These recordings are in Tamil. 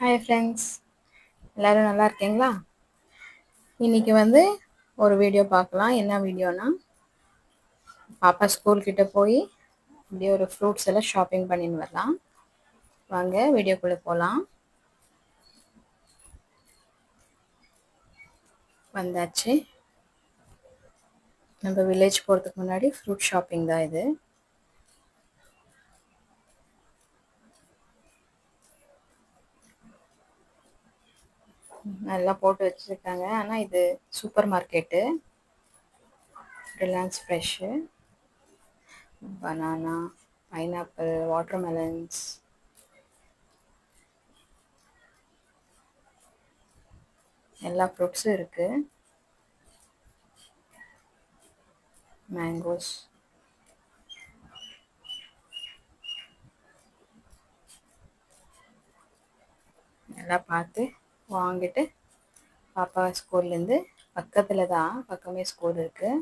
ஹாய் ஃப்ரெண்ட்ஸ், எல்லோரும் நல்லா இருக்கீங்களா? இன்றைக்கி வந்து ஒரு வீடியோ பார்க்கலாம். என்ன வீடியோனா, பாப்பா ஸ்கூல்கிட்ட போய் இப்படியே ஒரு ஃப்ரூட்ஸ் எல்லாம் ஷாப்பிங் பண்ணின்னு வரலாம். வாங்க வீடியோக்குள்ளே போகலாம். வந்தாச்சு. நம்ம வில்லேஜ் போகிறதுக்கு முன்னாடி ஃப்ரூட் ஷாப்பிங் தான் இது. நல்லா போட்டு வச்சுருக்காங்க. ஆனால் இது super market. Reliance Fresh, banana, pineapple, watermelons, எல்லா ஃப்ரூட்ஸும் இருக்குது. மேங்கோஸ், எல்லாம் பார்த்து வாங்கிட்டு பாப்பா ஸ்கூல்லேருந்து பக்கமே ஸ்கூல் இருக்குது.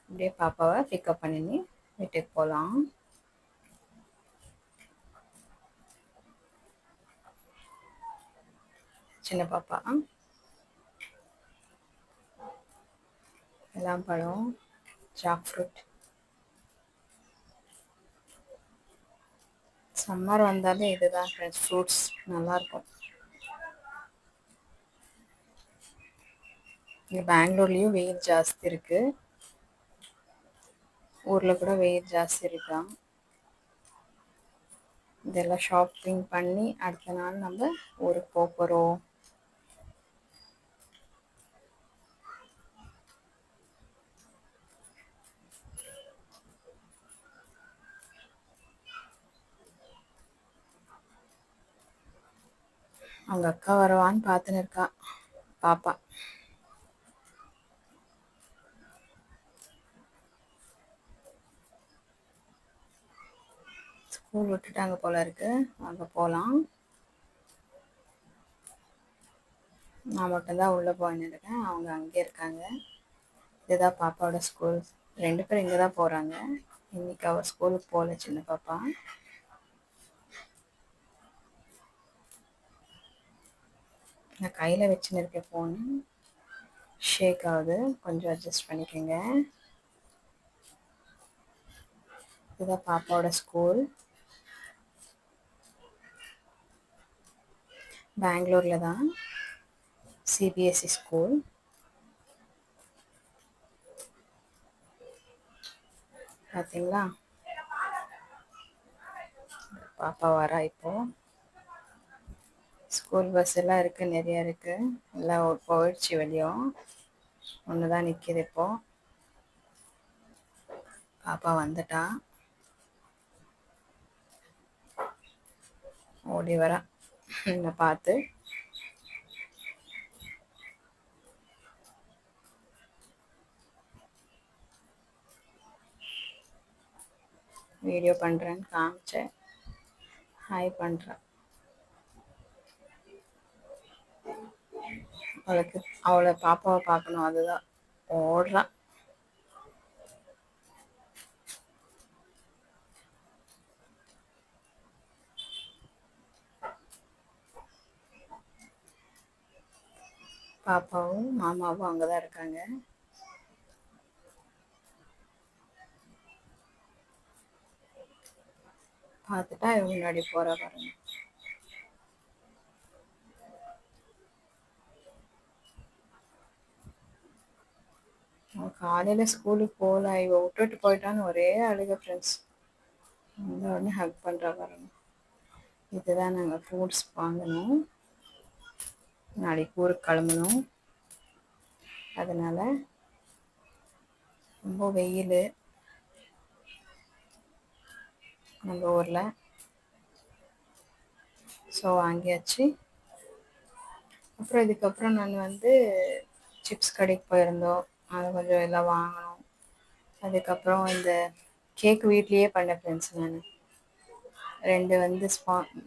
அப்படியே பாப்பாவை பிக்கப் பண்ணி வீட்டுக்கு போகலாம். சின்ன பாப்பா எல்லாம் பழம், ஜாக் ஃப்ரூட். சம்மர் வந்தாலே இதுதான் ஃப்ரூட்ஸ் நல்லாயிருக்கும். இங்கே பெங்களூர்லேயும் வெயில் ஜாஸ்தி இருக்குது. ஊரில் கூட வெயில் ஜாஸ்தி இருக்கான். இதெல்லாம் ஷாப்பிங் பண்ணி அடுத்த நாள் நம்ம ஊருக்கு போக போகிறோம். அவங்க அக்கா வருவான்னு பார்த்துன்னு இருக்கா பாப்பா. ஸ்கூல் விட்டுட்டாங்க போல இருக்கு. அங்கே போகலாம். நான் மட்டும்தான் உள்ளே போயின்னு இருக்கேன். அவங்க அங்கே இருக்காங்க. இதுதான் பாப்பாவோட ஸ்கூல். 2 பேரும் இங்கே தான் போகிறாங்க. இன்னைக்கு அவள் ஸ்கூலுக்கு போகல, சின்ன பாப்பா. நான் கையில் வச்சுன்னு இருக்கேன் ஃபோனு. ஷேக் ஆகுது, கொஞ்சம் அட்ஜஸ்ட் பண்ணிக்கோங்க. இதுதான் பாப்பாவோட ஸ்கூல். பெங்களூரில் தான், சிபிஎஸ்சி ஸ்கூல். பார்த்தீங்களா, பாப்பா வரா இப்போது. ஸ்கூல் பஸ் எல்லாம் இருக்குது, நிறைய இருக்குது. எல்லாம் போயிடுச்சு வெளியும். ஒன்று தான் நிற்கிது இப்போது. பாப்பா வந்துட்டா, ஓடி வரா என்னை பார்த்து. வீடியோ பண்ணுறேன்னு காமிச்சேன். ஹாய் பண்ணுறேன். அவளை பாப்பாவை பார்க்கணும், அதுதான் ஓடுறான். பாப்பாவும் மாமாவும் அங்கே தான் இருக்காங்க. பார்த்துட்டா முன்னாடி போகிற பாருங்க. அவன் காலையில் ஸ்கூலுக்கு போகல, இவ விட்டுட்டு போயிட்டான்னு ஒரே அழுக ஃப்ரெண்ட்ஸ். இந்த உடனே ஹக் பண்ணுறா பாருங்க. இதுதான் நாங்கள் ஃப்ரூட்ஸ் வாங்கணும். நாளைக்கு ஊருக்கு கிளம்பணும். அதனால் ரொம்ப வெயில் நம்ம ஊரில். ஸோ வாங்கியாச்சு. அப்புறம் இதுக்கப்புறம் நான் வந்து சிப்ஸ் கடைக்கு போயிருந்தோம். அதை கொஞ்சம் எல்லாம் வாங்கணும். அதுக்கப்புறம் இந்த கேக் வீட்லேயே பண்ணேன் ஃப்ரெண்ட்ஸ். நான் 2 வந்து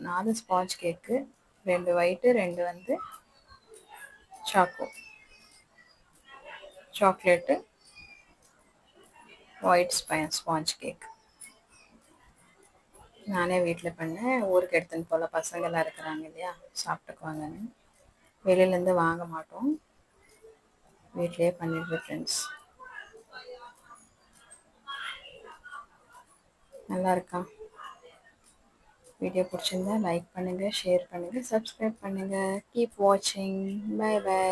4 ஸ்பாஞ்ச் கேக்கு, 2 ஒயிட்டு, 2 வந்து சாக்லேட்டு ஒயிட் ஸ்பாஞ்ச் கேக். நானே வீட்டில் பண்ணேன். ஊருக்கு எடுத்துன்னு போகல, பசங்கள்லாம் இருக்கிறாங்க இல்லையா, சாப்பிட்டுக்குவாங்கன்னு. வெளியிலேருந்து வாங்க மாட்டோம், வீட்டிலேயே பண்ணிடுறேன் ஃப்ரெண்ட்ஸ். நல்லா இருக்கா? வீடியோ பிடிச்சிருந்தா லைக் பண்ணுங்கள், ஷேர் பண்ணுங்கள், சப்ஸ்கிரைப் பண்ணுங்கள். கீப் வாட்சிங். Bye by.